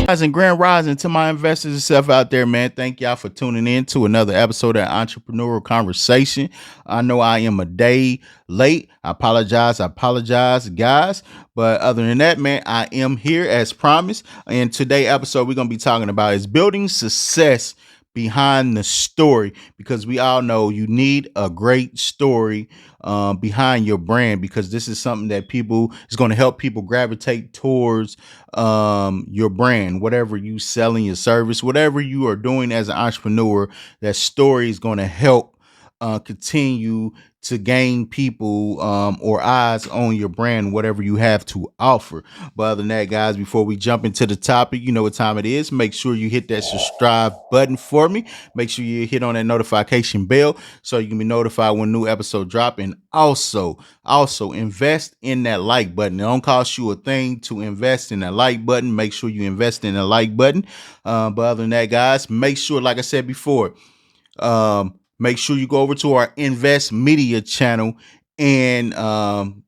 And grand rising to my investors and stuff out there, man. Thank y'all for tuning in to another episode of Entrepreneurial Conversation. I know I am a day late. I apologize, guys. But other than that, man, I am here as promised. And today episode we're gonna be talking about is building success behind the story, because we all know you need a great story behind your brand, because this is something that people is going to help people gravitate towards your brand, whatever you selling, your service, whatever you are doing as an entrepreneur. That story is going to help continue to gain people or eyes on your brand, whatever you have to offer. But other than that, guys, before we jump into the topic, you know what time it is. Make sure you hit that subscribe button for me. Make sure you hit on that notification bell so you can be notified when new episode drop. And also invest in that like button. It don't cost you a thing to invest in that like button. Make sure you invest in the like button. But other than that, guys, make sure, like I said before, make sure you go over to our Invest Media channel and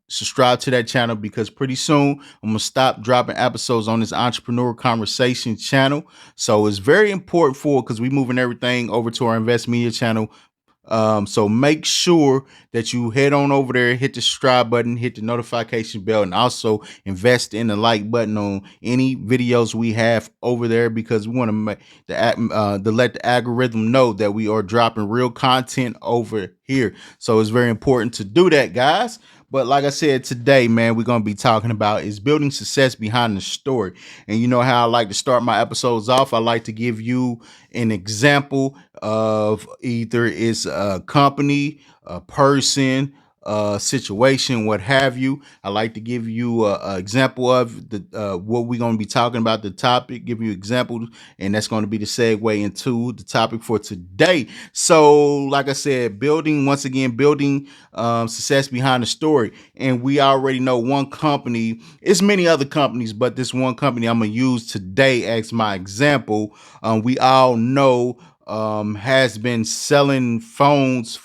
subscribe to that channel, because pretty soon I'm gonna stop dropping episodes on this Entrepreneur Conversation channel. So it's very important because we're moving everything over to our Invest Media channel. So make sure that you head on over there, hit the subscribe button, hit the notification bell, and also invest in the like button on any videos we have over there, because we want to make to let the algorithm know that we are dropping real content over here. So it's very important to do that, guys. But like I said, today, man, we're going to be talking about is building success behind the story. And you know how I like to start my episodes off. I like to give you an example of either it's a company, a person, a situation, what have you. I like to give you a example of the what we're going to be talking about, the topic, give you examples, and that's going to be the segue into the topic for today. So like I said, building success behind the story. And we already know one company, it's many other companies, but this one company I'm going to use today as my example. We all know has been selling phones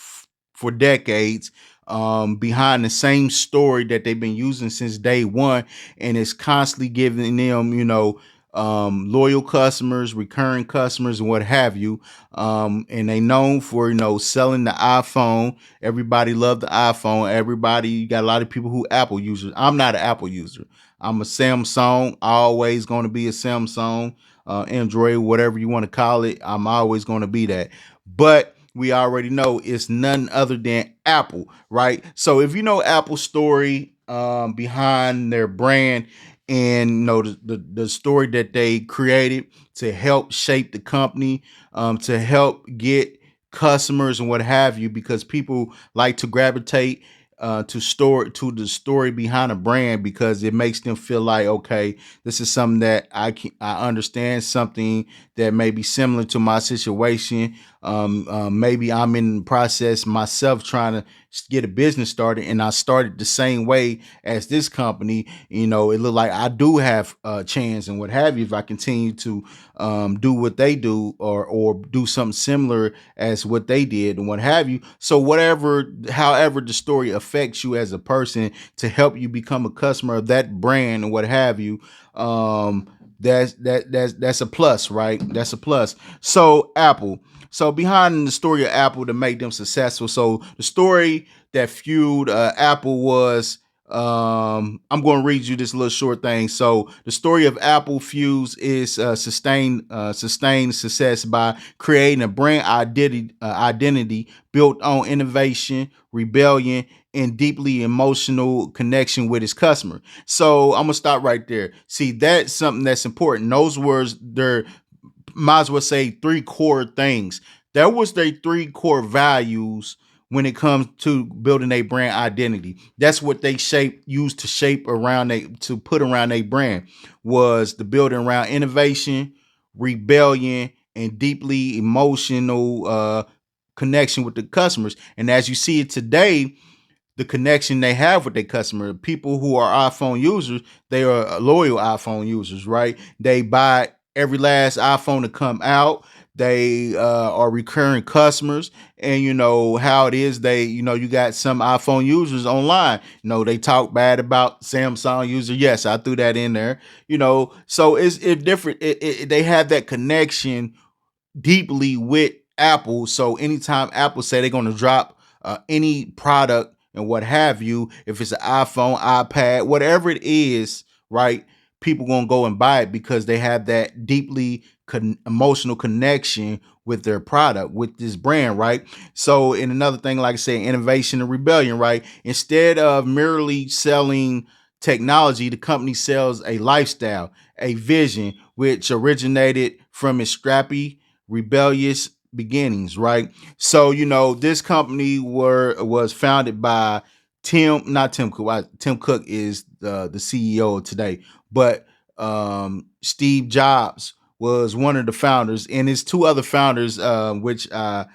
for decades, behind the same story that they've been using since day one, and it's constantly giving them, loyal customers, recurring customers, and what have you. And they known for, selling the iPhone. Everybody loved the iPhone. You got a lot of people who Apple users. I'm not an Apple user. I'm a Samsung, always going to be a Samsung, Android, whatever you want to call it. I'm always going to be that. But we already know it's none other than Apple, right? So if you know Apple's story behind their brand, and the story that they created to help shape the company, to help get customers and what have you, because people like to gravitate to the story behind a brand, because it makes them feel like, okay, this is something that I understand, something that may be similar to my situation. Maybe I'm in the process myself trying to get a business started, and I started the same way as this company. It looked like I do have a chance and what have you if I continue to do what they do, or do something similar as what they did and what have you. So however the story affects you as a person to help you become a customer of that brand and what have you, that's a plus, right? That's a plus. So Apple. So behind the story of Apple to make them successful. So the story that fueled Apple was, I'm going to read you this little short thing. So the story of Apple Fuse is sustained success by creating a brand identity built on innovation, rebellion, and deeply emotional connection with its customer. So I'm gonna stop right there. See, that's something that's important. Those words, they're, might as well say, three core things. That was their three core values when it comes to building a brand identity. That's what they used to shape around to put around a brand, was the building around innovation, rebellion, and deeply emotional connection with the customers. And as you see it today, the connection they have with their customer, people who are iPhone users, they are loyal iPhone users, right? They buy every last iPhone to come out. They are recurring customers, and you know how it is. They, you know, you got some iPhone users online. You know, they talk bad about Samsung user. Yes, I threw that in there. You know, so it's different. They have that connection deeply with Apple. So anytime Apple say they're going to drop any product and what have you, if it's an iPhone, iPad, whatever it is, right? People gonna go and buy it because they have that deeply emotional connection with their product, with this brand, right? So, in another thing, like I said, innovation and rebellion, right? Instead of merely selling technology, the company sells a lifestyle, a vision, which originated from its scrappy rebellious beginnings, right? So you know this company was founded by not Tim Cook. Tim Cook is the CEO today, but Steve Jobs was one of the founders, and his two other founders, which I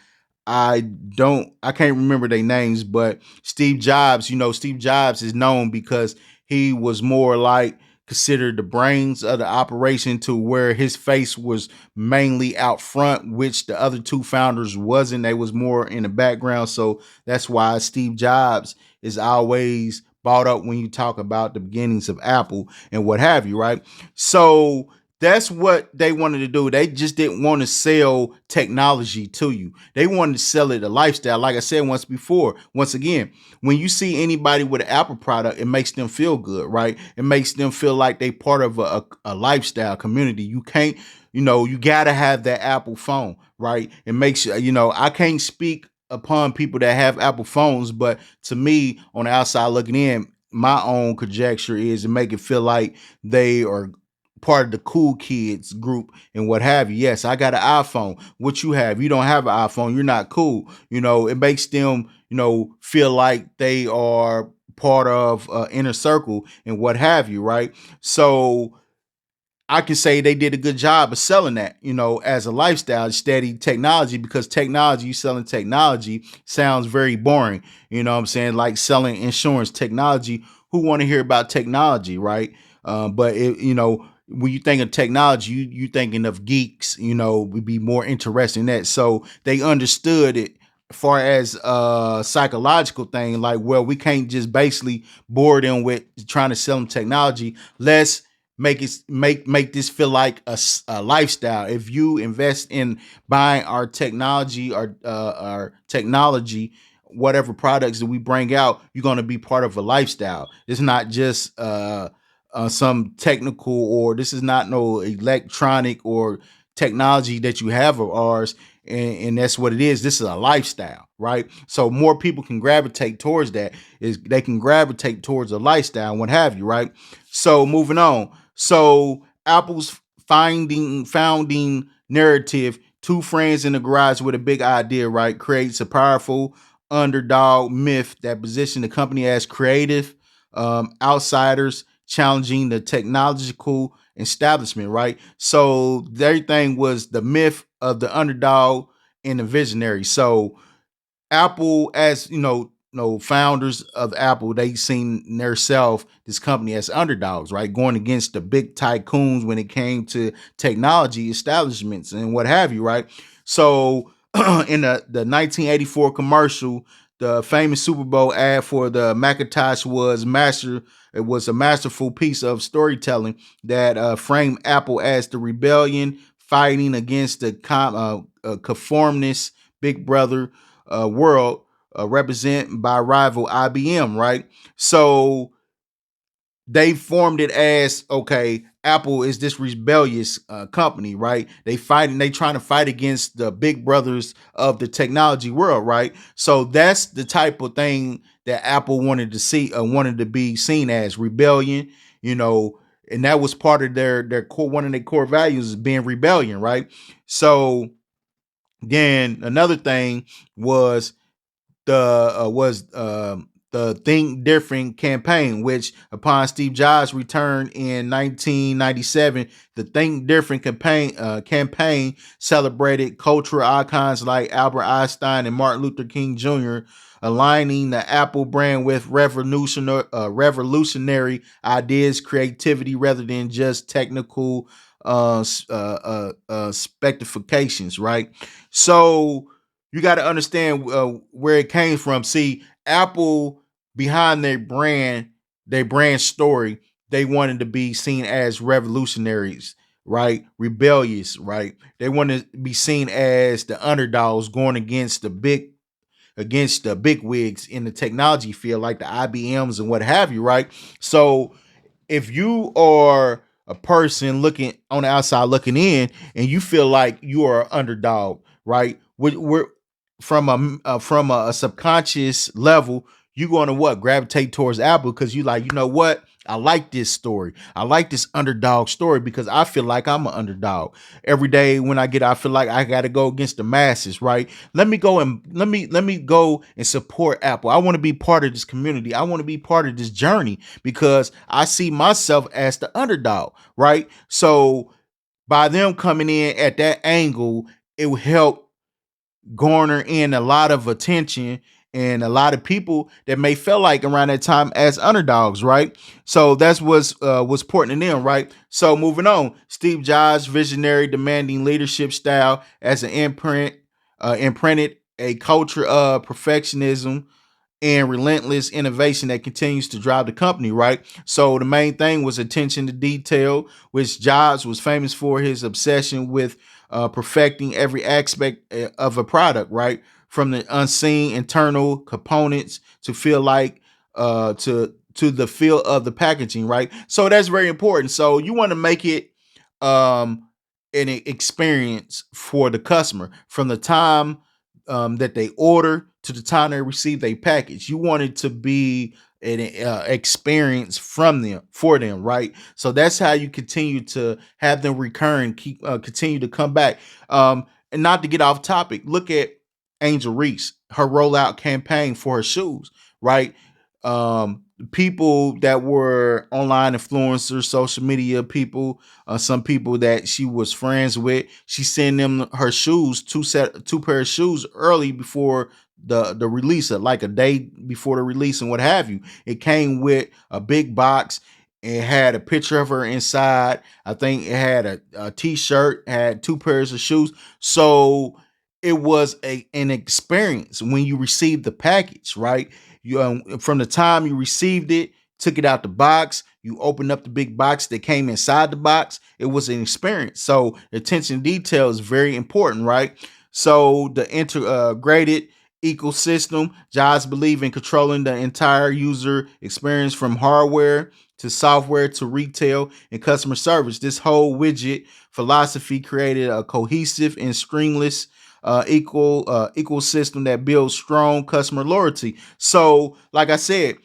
can't remember their names, but Steve Jobs, you know, Steve Jobs is known because he was more like considered the brains of the operation, to where his face was mainly out front, which the other two founders wasn't. They was more in the background. So that's why Steve Jobs is always brought up when you talk about the beginnings of Apple and what have you, right? So that's what they wanted to do. They just didn't want to sell technology to you. They wanted to sell it a lifestyle. Like I said once again, when you see anybody with an Apple product, it makes them feel good, right? It makes them feel like they part of a lifestyle community. You can't, you know, you got to have that Apple phone, right? It makes you know, I can't speak upon people that have Apple phones, but to me, on the outside looking in, my own conjecture is to make it feel like they are part of the cool kids group and what have you. Yes, I got an iPhone. What you have? You don't have an iPhone. You're not cool. You know, it makes them, you know, feel like they are part of inner circle and what have you, right? So I can say they did a good job of selling that, you know, as a lifestyle, steady technology, because technology, you selling technology sounds very boring. You know what I'm saying? Like selling insurance technology. Who want to hear about technology, right? But it, you know, when you think of technology, you thinking of geeks, you know, would be more interested in that. So they understood it far as psychological thing, like, well, we can't just basically bore them with trying to sell them technology. Let's make this feel like a lifestyle. If you invest in buying our technology, our technology, whatever products that we bring out, you're going to be part of a lifestyle. It's not just some technical, or this is not no electronic or technology that you have of ours, and that's what it is. This is a lifestyle, right? So more people can gravitate towards that. Is they can gravitate towards a lifestyle and what have you, right? So moving on. So Apple's founding narrative, two friends in the garage with a big idea, right, creates a powerful underdog myth that position the company as creative outsiders challenging the technological establishment, right? So everything was the myth of the underdog and the visionary. So Apple, as founders of Apple, they seen themselves, this company, as underdogs, right? Going against the big tycoons when it came to technology establishments and what have you, right? So in the 1984 commercial, the famous Super Bowl ad for the Macintosh was master. It was a masterful piece of storytelling that framed Apple as the rebellion fighting against the conformist Big Brother world, represented by rival IBM, right? So they formed it as, okay, Apple is this rebellious company, right? They trying to fight against the big brothers of the technology world, right? So that's the type of thing that Apple wanted to see, wanted to be seen as rebellion, you know, and that was part of their core, one of their core values is being rebellion, right? So then another thing was the Think Different campaign, which upon Steve Jobs' return in 1997, the Think Different campaign celebrated cultural icons like Albert Einstein and Martin Luther King Jr., aligning the Apple brand with revolutionary ideas, creativity, rather than just technical spectifications, right? So you got to understand where it came from. See, Apple behind their brand story, they wanted to be seen as revolutionaries, right? Rebellious, right? They want to be seen as the underdogs going against the big wigs in the technology field, like the IBMs and what have you, right? So if you are a person looking on the outside looking in, and you feel like you are an underdog, right? We're from a subconscious level, you're going to what gravitate towards Apple because you like, you know what? I like this story. I like this underdog story because I feel like I'm an underdog. Every day when I get out, I feel like I got to go against the masses, right? Let me go and support Apple. I want to be part of this community. I want to be part of this journey because I see myself as the underdog, right? So by them coming in at that angle, it will help garner in a lot of attention and a lot of people that may feel like around that time as underdogs, right? So that's what's important in them, right? So moving on, Steve Jobs, visionary, demanding leadership style as an imprinted a culture of perfectionism and relentless innovation that continues to drive the company, right? So the main thing was attention to detail, which Jobs was famous for his obsession with perfecting every aspect of a product, right? From the unseen internal components to feel like to the feel of the packaging, right? So that's very important. So you want to make it um an experience for the customer from the time that they order to the time they receive their package. You want it to be an experience from them for them, right? So that's how you continue to have them recurring, keep continue to come back. And not to get off topic, look at Angel Reese, her rollout campaign for her shoes, right? People that were online influencers, social media people, some people that she was friends with, she sent them her shoes, two pair of shoes early before the release, like a day before the release and what have you. It came with a big box. It had a picture of her inside. I think it had a t-shirt, had two pairs of shoes. So it was an experience when you received the package, right? You from the time you received it, took it out the box, you opened up the big box that came inside the box. It was an experience. So attention to detail is very important, right? So the integrated ecosystem, Jobs believe in controlling the entire user experience from hardware to software to retail and customer service. This whole widget philosophy created a cohesive and stringless ecosystem that builds strong customer loyalty. So, like I said,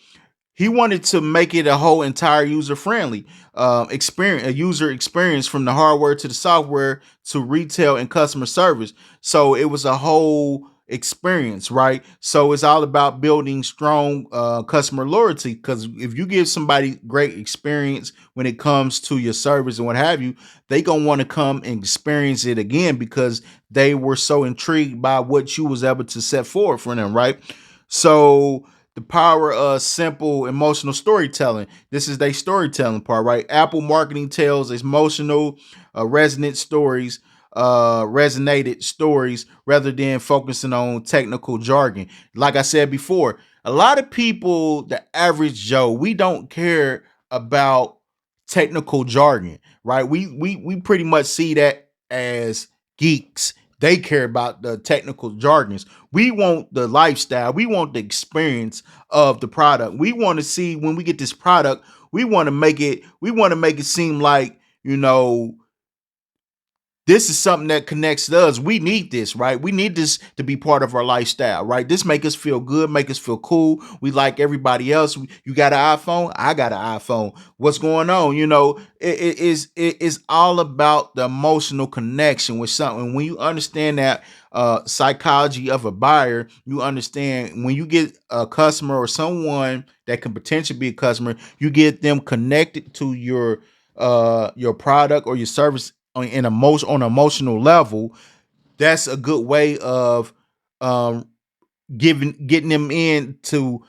he wanted to make it a whole entire user friendly experience, a user experience from the hardware to the software to retail and customer service. So it was a whole experience, right? So it's all about building strong customer loyalty, because if you give somebody great experience when it comes to your service and what have you, they gonna want to come and experience it again because they were so intrigued by what you was able to set forward for them, right? So the power of simple emotional storytelling. This is their storytelling part, right? Apple marketing tells emotional, resonant stories, resonated stories rather than focusing on technical jargon. Like I said before, a lot of people, the average Joe, we don't care about technical jargon, right? We pretty much see that as geeks. They care about the technical jargons. We want the lifestyle. We want the experience of the product. We want to see when we get this product, we want to make it, we want to make it seem like, you know, this is something that connects to us. We need this, right? We need this to be part of our lifestyle, right? This make us feel good, make us feel cool. We like everybody else. You got an iPhone? I got an iPhone. What's going on? You know, it is all about the emotional connection with something. When you understand that psychology of a buyer, you understand when you get a customer or someone that can potentially be a customer, you get them connected to your product or your service on an emotional level. That's a good way of um getting them in to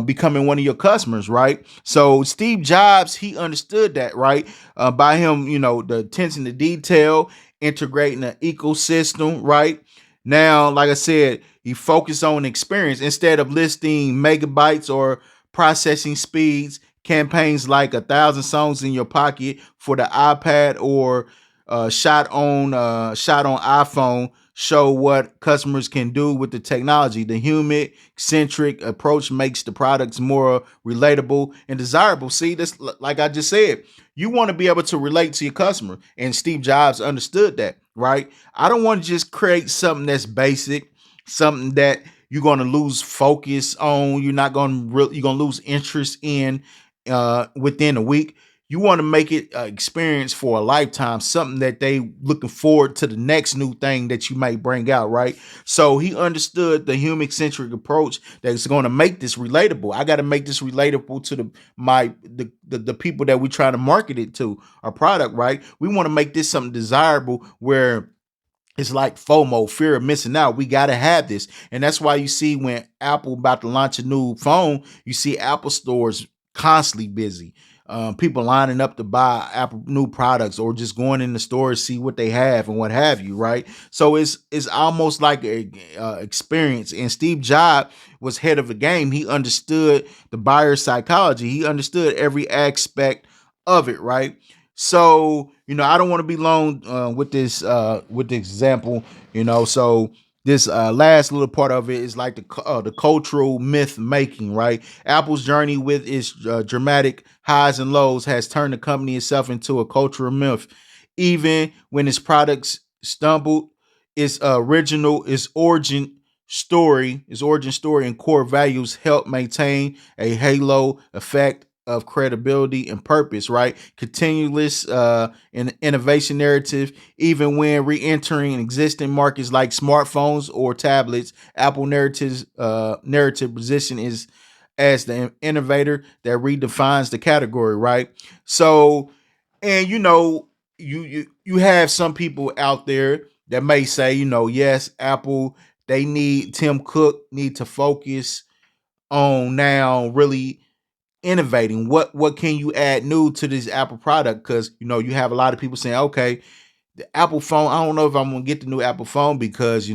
becoming one of your customers, right? So Steve Jobs, he understood that, right? By him, the attention to detail, integrating the ecosystem, right? Now, like I said, he focused on experience instead of listing megabytes or processing speeds. Campaigns like 1,000 songs in your pocket for the iPad or shot on iPhone show what customers can do with the technology. The human centric approach makes the products more relatable and desirable. See, this, like I just said, you want to be able to relate to your customer, and Steve Jobs understood that, right? I don't want to just create something that's basic, something that you're going to lose focus on. You're going to lose interest in within a week. You want to make it an experience for a lifetime, something that they looking forward to the next new thing that you might bring out, right? So he understood the human centric approach that's going to make this relatable. I got to make this relatable to the people that we try to market it to, our product, right? We want to make this something desirable where it's like FOMO, fear of missing out. We got to have this. And that's why you see when Apple about to launch a new phone, you see Apple stores constantly busy. People lining up to buy Apple new products or just going in the store to see what they have and what have you, right? So it's almost like a experience. And Steve Jobs was head of the game. He understood the buyer psychology. He understood every aspect of it, right? So I don't want to be long with the example. So this last little part of it is like the cultural myth making, right? Apple's journey with its dramatic highs and lows has turned the company itself into a cultural myth. Even when its products stumbled, its origin story and core values help maintain a halo effect of credibility and purpose, right? Continuous innovation narrative, even when re-entering existing markets like smartphones or tablets. Apple narrative position is as the innovator that redefines the category, right? So, and you have some people out there that may say, yes, Apple, they need Tim Cook need to focus on now really innovating. What can you add new to this Apple product? Because you have a lot of people saying, okay, the Apple phone, I don't know if I'm gonna get the new Apple phone because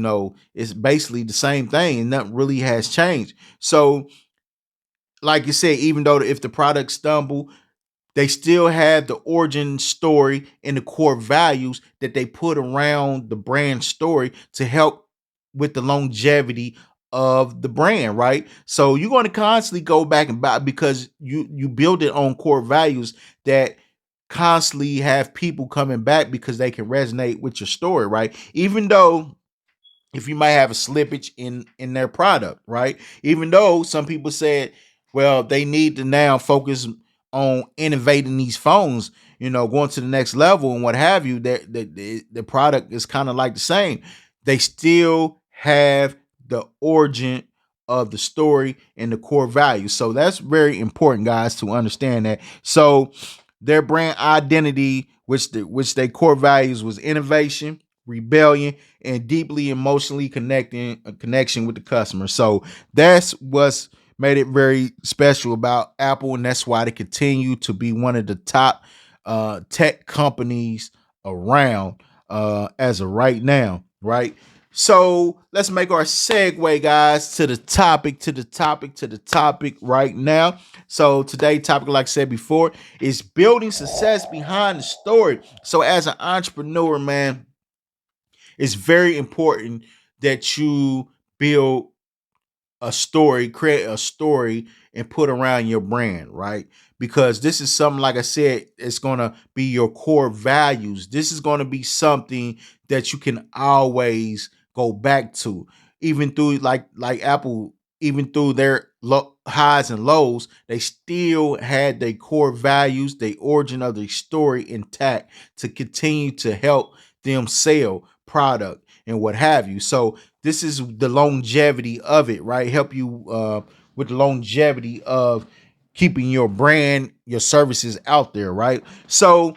it's basically the same thing and nothing really has changed. So, like you said, even though if the product stumble, they still have the origin story and the core values that they put around the brand story to help with the longevity of the brand, right? So you're going to constantly go back and buy because you build it on core values that constantly have people coming back because they can resonate with your story, right? Even though if you might have a slippage in their product, right? Even though some people said, well, they need to now focus on innovating these phones, going to the next level and what have you. That the product is kind of like the same. They still have the origin of the story and the core value. So that's very important, guys, to understand that. So their brand identity, which their core values was innovation, rebellion, and deeply emotionally connecting a connection with the customer. So that's what's made it very special about Apple, and that's why they continue to be one of the top tech companies around as of right now, right? So let's make our segue, guys, to the topic right now. So today topic, like I said before, is building success behind the story. So as an entrepreneur, man, it's very important that you build a story, create a story, and put around your brand, right? Because this is something, like I said, it's going to be your core values. This is going to be something that you can always go back to, even through like Apple, even through their highs and lows, they still had their core values, the origin of the story intact to continue to help them sell product and what have you. So this is the longevity of it, right? Help you with the longevity of keeping your brand, your services out there, right? So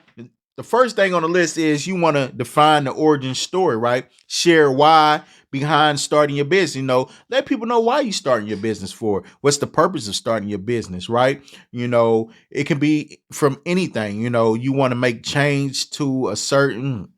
the first thing on the list is you want to define the origin story, right? Share why, behind starting your business. Let people know why you starting your business for. What's the purpose of starting your business, right? It can be from anything. You want to make change to a certain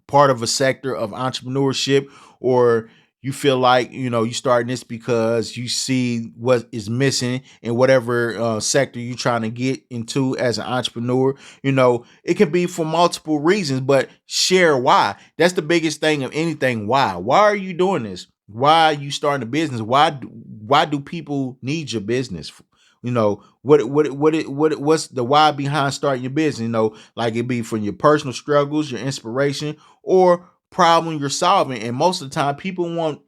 part of a sector of entrepreneurship, or you feel like you starting this because you see what is missing in whatever sector you're trying to get into as an entrepreneur. It can be for multiple reasons, but share why. That's the biggest thing of anything. Why are you doing this? Why are you starting a business? Why do people need your business? What's the why behind starting your business? Like it be from your personal struggles, your inspiration, or problem you're solving. And most of the time, people want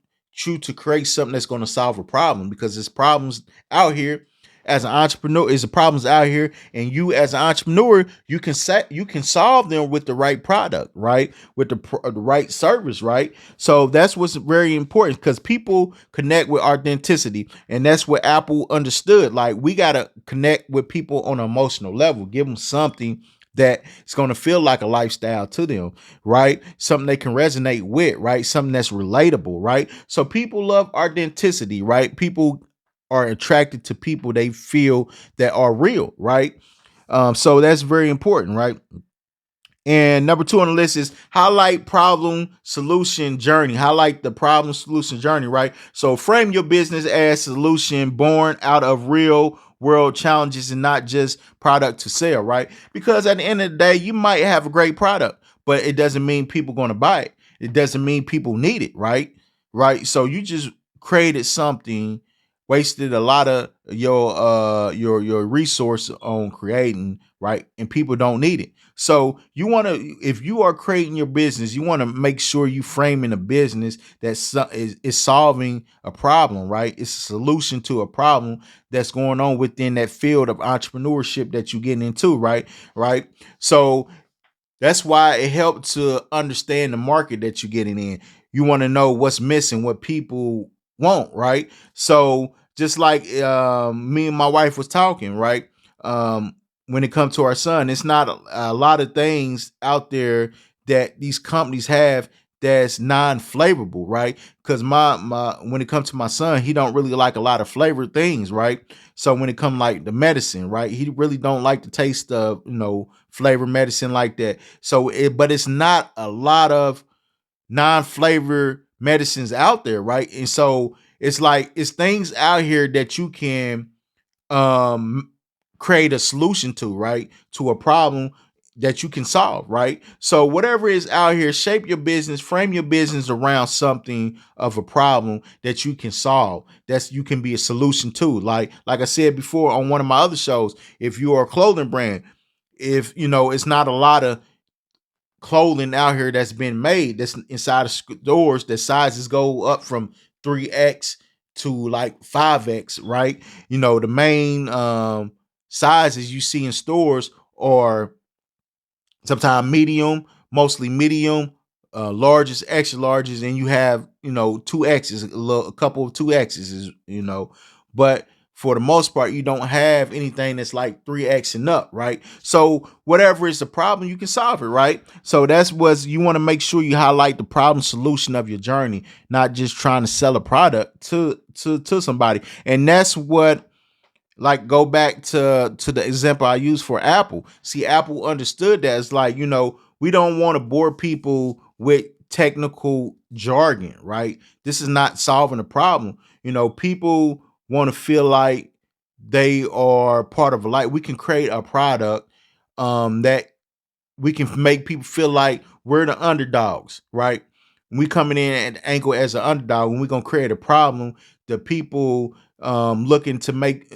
you to create something that's going to solve a problem, because there's problems out here. As an entrepreneur, is the problems out here, and you as an entrepreneur, you can solve them with the right product, right? With the right service, right? So that's what's very important, because people connect with authenticity, and that's what Apple understood. Like, we gotta connect with people on an emotional level, give them something that it's going to feel like a lifestyle to them, right? Something they can resonate with, right? Something that's relatable, right? So people love authenticity, right? People are attracted to people they feel that are real, right? So that's very important, right? And number 2 on the list is highlight problem solution journey. Highlight the problem solution journey, right? So frame your business as solution born out of real world challenges and not just product to sell, right? Because at the end of the day, you might have a great product, but it doesn't mean people going to buy it. It doesn't mean people need it, right? Right. So you just created something, wasted a lot of your resource on creating, right? And people don't need it. So you want to, if you are creating your business, you want to make sure you framing a business that is solving a problem, right? It's a solution to a problem that's going on within that field of entrepreneurship that you're getting into, right? Right. So that's why it helped to understand the market that you're getting in. You want to know what's missing, what people want, right? So just like me and my wife was talking, right? When it comes to our son, it's not a lot of things out there that these companies have that's non-flavorable, right? Because my when it comes to my son, he don't really like a lot of flavored things, right? So when it comes like the medicine, right, he really don't like the taste of flavored medicine like that. So but it's not a lot of non-flavored medicines out there, right? And so it's like it's things out here that you can um create a solution to, right? To a problem that you can solve, right? So whatever is out here, shape your business, frame your business around something of a problem that you can solve. That's you can be a solution to. Like I said before on one of my other shows, if you are a clothing brand, if it's not a lot of clothing out here that's been made that's inside of stores that sizes go up from 3x to like 5x, right? The main sizes you see in stores are sometimes medium, mostly medium, largest, extra larges, and you have 2x's, a couple of 2x's, but for the most part, you don't have anything that's like 3x and up, right? So whatever is the problem, you can solve it, right? So that's what you want to make sure you highlight the problem solution of your journey, not just trying to sell a product to somebody. And that's what, like, go back to the example I used for Apple. See, Apple understood that. It's like, we don't want to bore people with technical jargon, right? This is not solving a problem. People want to feel like they are part of a life. We can create a product that we can make people feel like we're the underdogs, right? We coming in at the angle as an underdog, when we're gonna create a problem, the people looking to make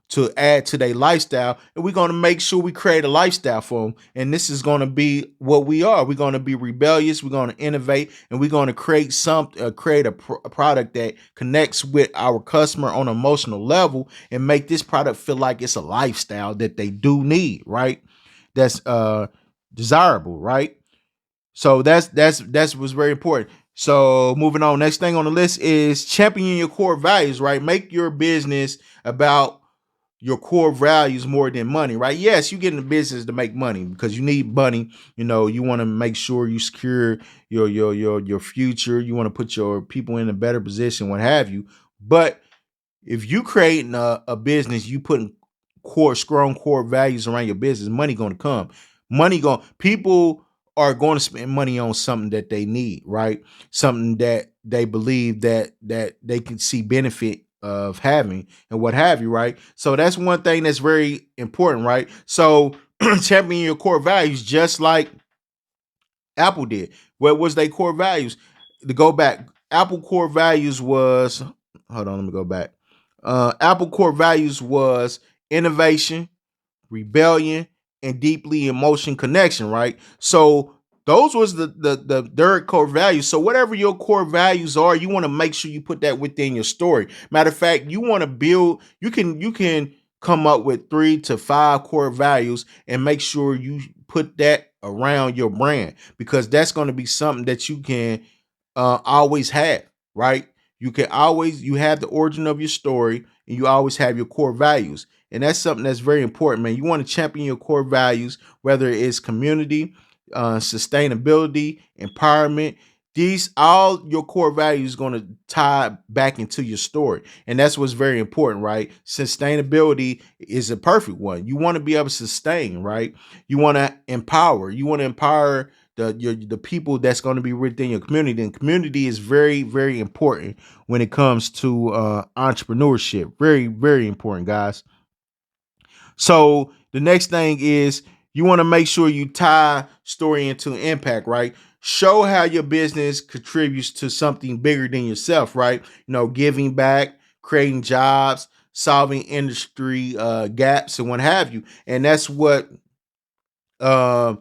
to add to their lifestyle, and we're gonna make sure we create a lifestyle for them. And this is gonna be what we are. We're gonna be rebellious. We're gonna innovate, and we're gonna create a product that connects with our customer on an emotional level, and make this product feel like it's a lifestyle that they do need, right? That's desirable, right? So that's what's very important. So moving on, next thing on the list is champion your core values, right? Make your business about your core values more than money, right? Yes, you get in the business to make money because you need money. You want to make sure you secure your future. You want to put your people in a better position, what have you. But if you creating a business, you putting strong core values around your business, money going to come. People are going to spend money on something that they need, right? Something that they believe that they can see benefit of having and what have you, right? So that's one thing that's very important, right? So champion your core values, just like Apple did. What was their core values? To go back, Apple core values was, hold on, let me go back. Apple core values was innovation, rebellion, and deeply emotion connection, right? So those was the third core values. So whatever your core values are, you want to make sure you put that within your story. Matter of fact, you want to build, you can come up with 3 to 5 core values and make sure you put that around your brand, because that's going to be something that you can always have, right? You have the origin of your story, and you always have your core values. And that's something that's very important, man. You want to champion your core values, whether it's community, sustainability, empowerment. These all your core values going to tie back into your story. And that's what's very important, right? Sustainability is a perfect one. You want to be able to sustain, right? You want to empower. You want to empower the people that's going to be within your community. And community is very, very important when it comes to entrepreneurship. Very, very important, guys. So the next thing is, you want to make sure you tie story into impact, right? Show how your business contributes to something bigger than yourself, right? Giving back, creating jobs, solving industry gaps, and what have you. And that's what uh,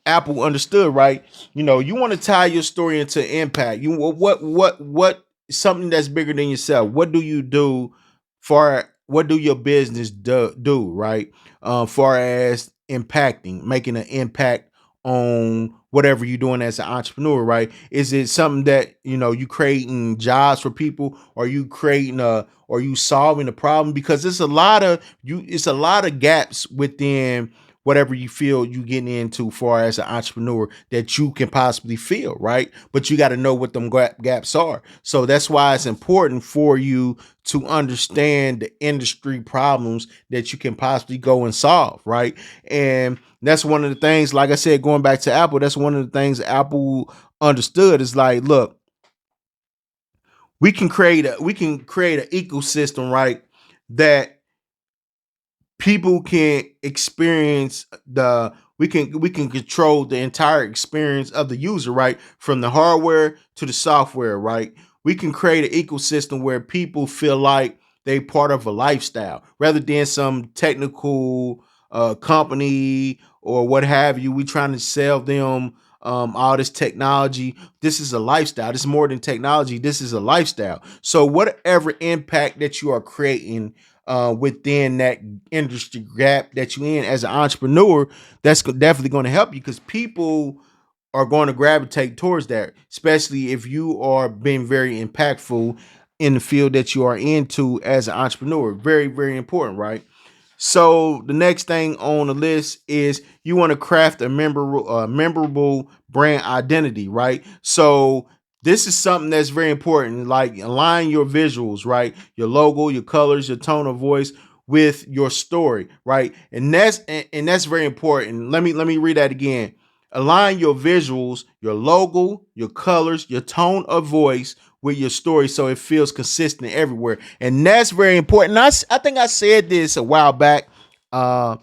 Apple understood, right? You want to tie your story into impact. What something that's bigger than yourself. What do you do for what do your business do, right? Far as impacting, making an impact on whatever you're doing as an entrepreneur, right? Is it something that you creating jobs for people, or you creating or you solving a problem? Because it's a lot of gaps within whatever you feel you getting into far as an entrepreneur that you can possibly feel, right? But you got to know what them gaps are. So that's why it's important for you to understand the industry problems that you can possibly go and solve, right? And that's one of the things, like I said, going back to Apple, that's one of the things Apple understood is like, look, we can create an ecosystem, right? That people can experience the we can control the entire experience of the user, right? From the hardware to the software, right? We can create an ecosystem where people feel like they part of a lifestyle rather than some technical company or what have you. We trying to sell them all this technology. This is a lifestyle. This is more than technology. This is a lifestyle. So whatever impact that you are creating within that industry gap that you in as an entrepreneur, that's definitely going to help you, because people are going to gravitate towards that, especially if you are being very impactful in the field that you are into as an entrepreneur. Very, very important, right? So the next thing on the list is you want to craft a memorable brand identity, right? So this is something that's very important. Like, align your visuals, right? Your logo, your colors, your tone of voice with your story, right? And that's very important. Let me read that again. Align your visuals, your logo, your colors, your tone of voice with your story so it feels consistent everywhere. And that's very important. I think I said this a while back on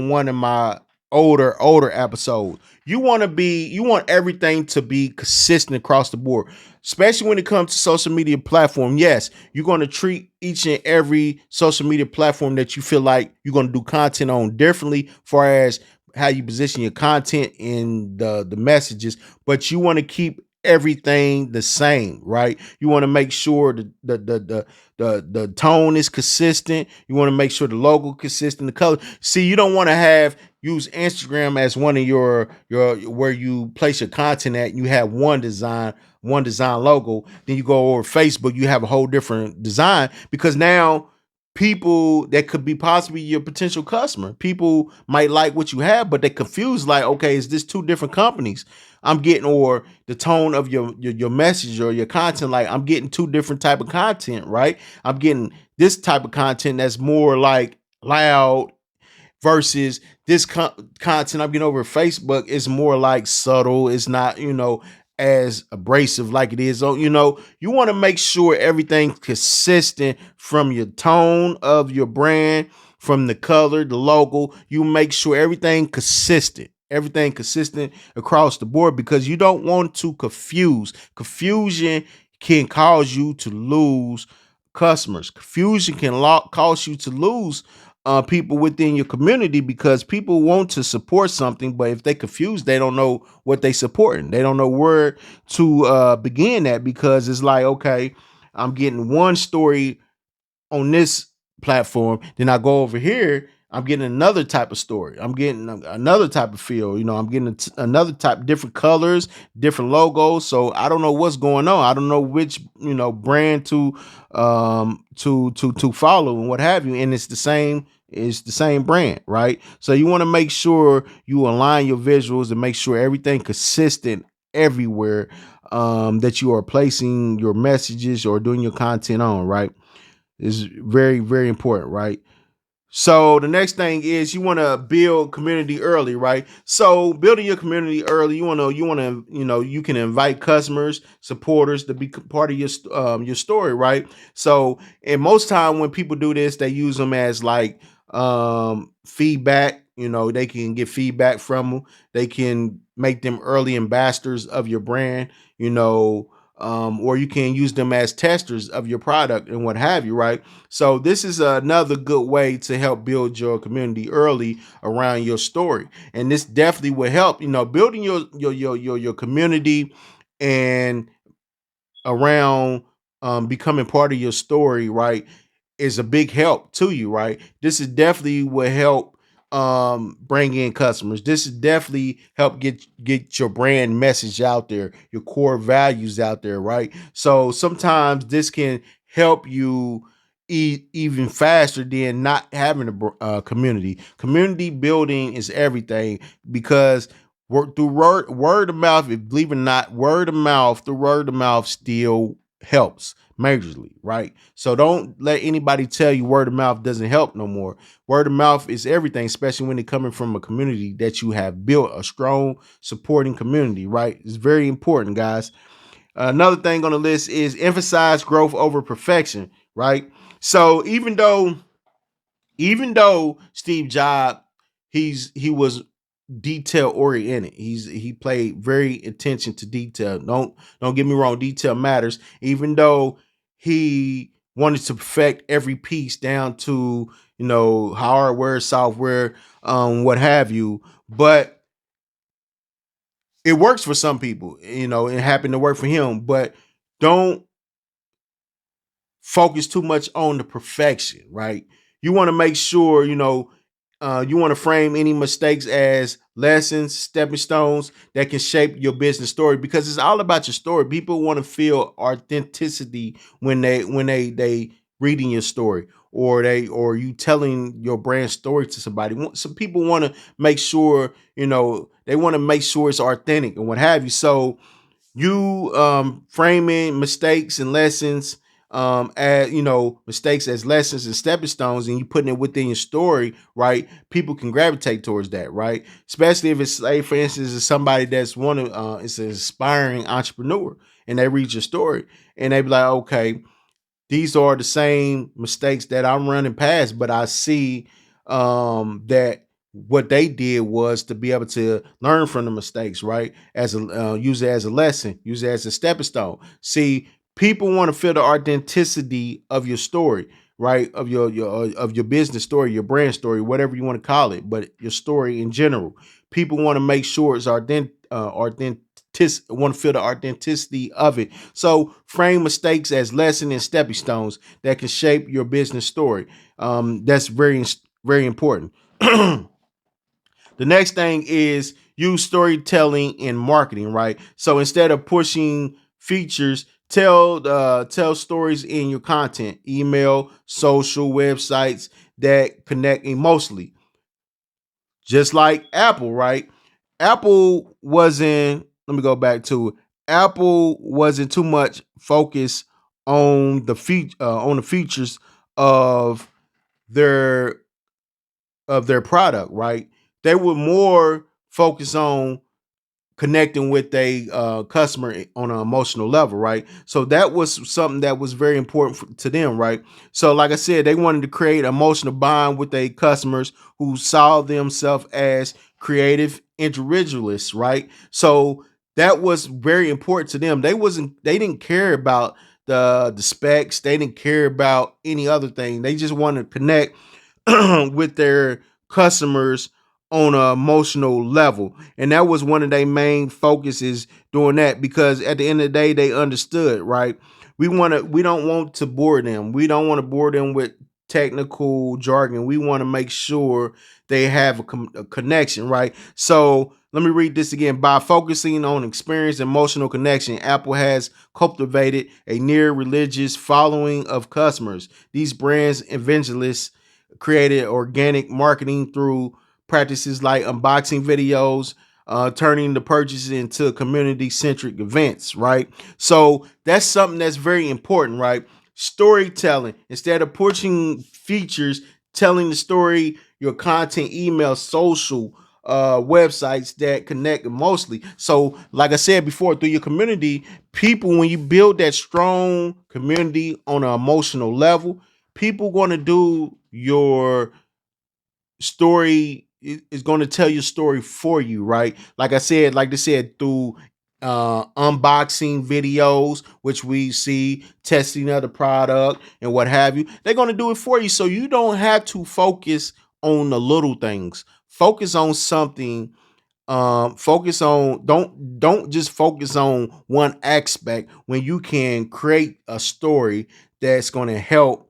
one of my older episodes. You want everything to be consistent across the board, especially when it comes to social media platform. Yes, you're going to treat each and every social media platform that you feel like you're going to do content on differently, far as how you position your content in the messages, but you want to keep everything the same, right? You want to make sure the tone is consistent. You want to make sure the logo consistent, the color. See, you don't want to use Instagram as one of your where you place your content at. You have one design logo. Then you go over Facebook, you have a whole different design, because now people that could be possibly your potential customer. People might like what you have, but they confused like, okay, is this two different companies I'm getting, or the tone of your message or your content, like I'm getting two different type of content, right? I'm getting this type of content that's more like loud versus this content I'm getting over Facebook is more like subtle. It's not, as abrasive like it is. So, you want to make sure everything's consistent from your tone of your brand, from the color, the logo. You make sure everything consistent across the board, because you don't want to confuse. Confusion can cause you to lose customers. Confusion can cause you to lose people within your community, because people want to support something, but if they confused, they don't know what they supporting. They don't know where to begin at, because it's like, okay, I'm getting one story on this platform, then I go over here, I'm getting another type of story. I'm getting another type of feel. I'm getting another type, different colors, different logos. So I don't know what's going on. I don't know which brand to follow and what have you. And it's the same. It's the same brand, right? So you want to make sure you align your visuals and make sure everything consistent everywhere that you are placing your messages or doing your content on, right? Is very, very important, right? So the next thing is you want to build community early, right? So building your community early, you can invite customers, supporters to be part of your story, right? So, and most time when people do this, they use them as like feedback. They can get feedback from them. They can make them early ambassadors of your brand. Or you can use them as testers of your product and what have you, right? So this is another good way to help build your community early around your story, and this definitely will help. Building your community and around becoming part of your story, right, is a big help to you, right? This is definitely will help bring in customers. This is definitely help get your brand message out there, your core values out there, right? So sometimes this can help you even faster than not having a community. Community building is everything, because through word of mouth, if believe it or not, word of mouth still helps majorly, right? So don't let anybody tell you word of mouth doesn't help no more. Word of mouth is everything, especially when it's coming from a community that you have built, a strong supporting community, right? It's very important, guys. Another thing on the list is emphasize growth over perfection, right? So even though Steve Jobs, he was detail oriented. He paid very attention to detail. Don't get me wrong, detail matters. Even though he wanted to perfect every piece down to hardware, software, what have you, but it works for some people. It happened to work for him, but don't focus too much on the perfection, right? You want to make sure, you want to frame any mistakes as lessons, stepping stones that can shape your business story, because it's all about your story. People want to feel authenticity when they reading your story, or you telling your brand story to somebody. Some people want to make sure, they want to make sure it's authentic and what have you. So you framing mistakes and lessons as mistakes as lessons and stepping stones, and you putting it within your story, right? People can gravitate towards that, right? Especially if it's, say, for instance, it's somebody that's it's an aspiring entrepreneur, and they read your story and they be like, okay, these are the same mistakes that I'm running past, but I see that what they did was to be able to learn from the mistakes, right? As a use it as a lesson, use it as a stepping stone. See, people want to feel the authenticity of your story, right? Of your business story, your brand story, whatever you want to call it, but your story in general. People want to make sure it's authentic. Want to feel the authenticity of it. So frame mistakes as lesson and stepping stones that can shape your business story. That's very, very important. The next thing is use storytelling in marketing, right? So instead of pushing features, tell stories in your content, email, social, websites that connect emotionally. Just like Apple, right? Apple wasn't, let me go back to it. Apple wasn't too much focused on on the features of their their product, right? They were more focused on connecting with a customer on an emotional level, right? So that was something that was very important to them, right? So, like I said, they wanted to create an emotional bond with their customers who saw themselves as creative individualists, right? So that was very important to them. They didn't care about the specs. They didn't care about any other thing. They just wanted to connect with their customers on an emotional level. And that was one of their main focuses doing that, because at the end of the day, they understood, right? We don't want to bore them. We don't want to bore them with technical jargon. We want to make sure they have a connection, right? So let me read this again. By focusing on experience and emotional connection, Apple has cultivated a near religious following of customers. These brands evangelists created organic marketing through practices like unboxing videos, turning the purchases into community centric events, right? So that's something that's very important, right? Storytelling. Instead of pushing features, telling the story, your content, email, social, websites that connect mostly. So, like I said before, through your community, people, when you build that strong community on an emotional level, people going to do your story, is going to tell your story for you, right? Like I said, like they said, through unboxing videos, which we see, testing of the product and what have you. They're going to do it for you, so you don't have to focus on the little things. Focus on something. Focus on, don't just focus on one aspect when you can create a story that's going to help,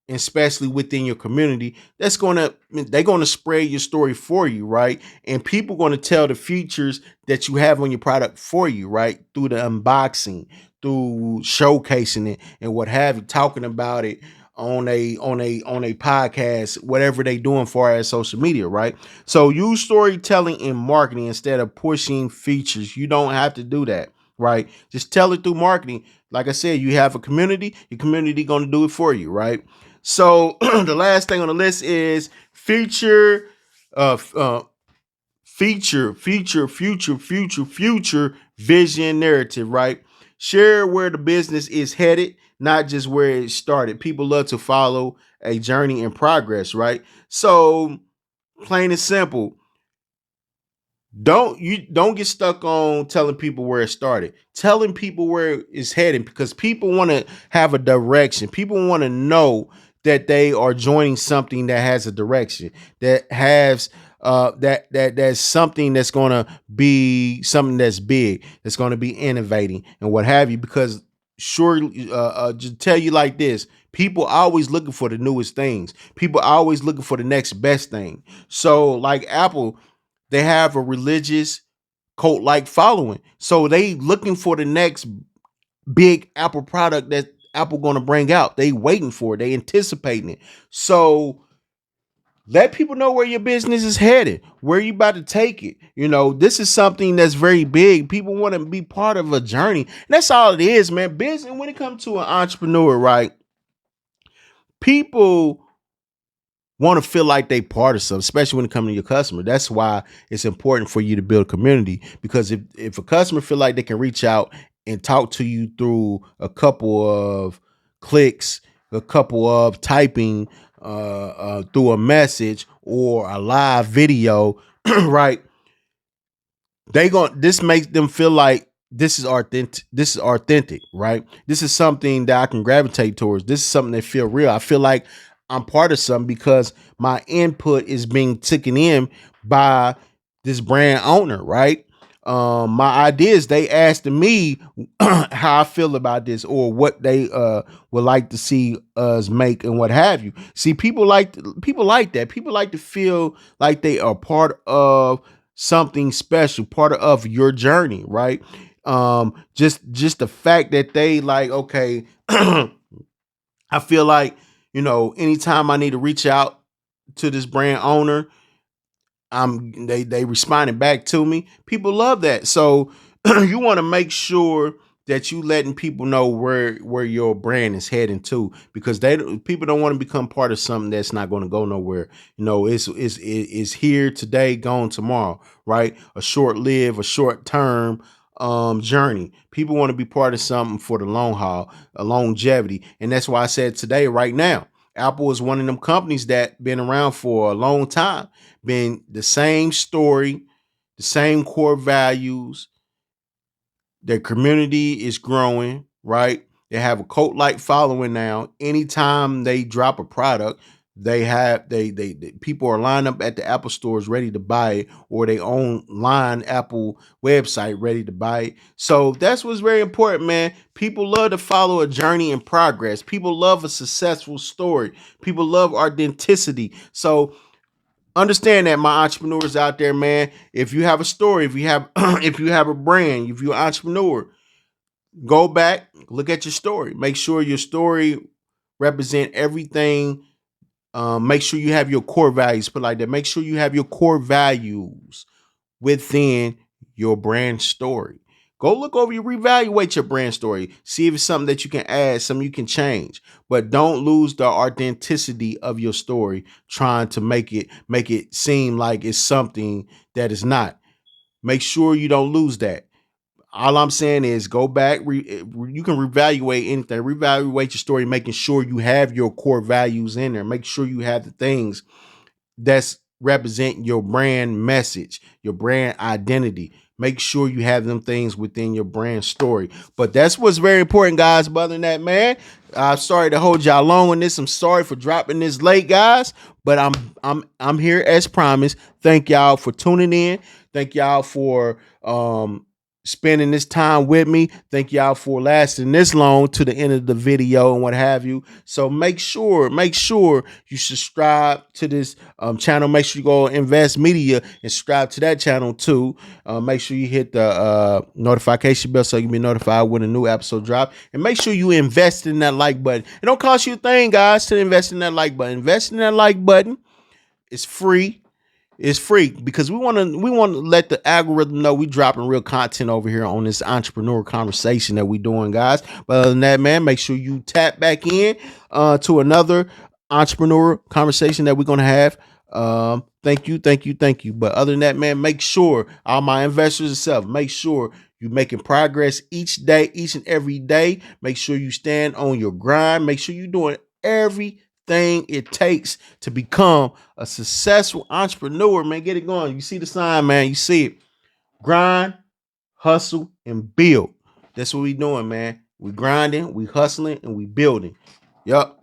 especially within your community. That's gonna They're gonna spread your story for you, right? And people gonna tell the features that you have on your product for you, right? Through the unboxing, through showcasing it and what have you, talking about it on a podcast, whatever they doing for as social media, right? So use storytelling in marketing instead of pushing features. You don't have to do that, right? Just tell it through marketing. Like I said, you have a community, your community gonna do it for you, right? So the last thing on the list is uh, uh, future vision narrative, right? Share where the business is headed, not just where it started. People love to follow a journey in progress, right? So plain and simple, don't get stuck on telling people where it started. Telling people where it's heading, because people want to have a direction. People want to know that they are joining something that has a direction, that has that's something that's going to be something that's big, that's going to be innovating and what have you. Because surely, just tell you like this, people always looking for the newest things. People always looking for the next best thing. So like Apple, they have a religious cult like following. So they looking for the next big Apple product that Apple gonna bring out. They waiting for it. They anticipating it. So let people know where your business is headed, where you about to take it. You know, this is something that's very big. People want to be part of a journey. And that's all it is, man. Business, when it comes to an entrepreneur, right? People want to feel like they part of something, especially when it comes to your customer. That's why it's important for you to build a community, because if a customer feel like they can reach out and talk to you through a couple of clicks, a couple of typing, through a message or a live video, right? This makes them feel like this is authentic. This is authentic, right? This is something that I can gravitate towards. This is something that feel real. I feel like I'm part of something because my input is being taken in by this brand owner, right? My ideas, they asked me how I feel about this, or what they would like to see us make and what have you. See, people like that. People like to feel like they are part of something special, part of your journey, right? Just the fact that they like, okay, I feel like, anytime I need to reach out to this brand owner, they responding back to me. People love that. So you want to make sure that you letting people know where your brand is heading to, because people don't want to become part of something that's not going to go nowhere. It's here today, gone tomorrow, right? A short term journey. People want to be part of something for the long haul, a longevity. And that's why I said today, right now, Apple is one of them companies that been around for a long time, been the same story, the same core values. Their community is growing, right? They have a cult like following now. Anytime they drop a product, they people are lined up at the Apple stores ready to buy it, or they online Apple website ready to buy it. So that's what's very important, man. People love to follow a journey in progress. People love a successful story. People love authenticity. So understand that, my entrepreneurs out there, man. If you have a story, if you have if you have a brand, if you're an entrepreneur, go back, look at your story. Make sure your story represent everything. Make sure you have your core values, put like that. Make sure you have your core values within your brand story. Go look over, you reevaluate your brand story. See if it's something that you can add, something you can change. But don't lose the authenticity of your story trying to make it seem like it's something that is not. Make sure you don't lose that. All I'm saying is go back. You can reevaluate anything. Reevaluate your story, making sure you have your core values in there. Make sure you have the things that's represent your brand message, your brand identity. Make sure you have them things within your brand story. But that's what's very important, guys. But other than that, man, I'm sorry to hold y'all long on this. I'm sorry for dropping this late, guys. But I'm here as promised. Thank y'all for tuning in. Thank y'all for spending this time with me. Thank y'all for lasting this long to the end of the video and what have you. So make sure you subscribe to this channel. Make sure you go Invest Media and subscribe to that channel too. Make sure you hit the notification bell so you can be notified when a new episode drop. And make sure you invest in that like button. It don't cost you a thing, guys, to invest in that like button. Invest in that like button. It's free. It's free because we want to let the algorithm know we dropping real content over here on this entrepreneur conversation that we doing, guys. But other than that, man, make sure you tap back in to another entrepreneur conversation that we're gonna have. Thank you. But other than that, man, make sure all my investors itself, make sure you making progress each day, each and every day. Make sure you stand on your grind. Make sure you doing everything it takes to become a successful entrepreneur, man. Get it going. You see the sign, man. You see it. Grind, hustle, and build. That's what we doing, man. We grinding, we hustling, and we building. Yup.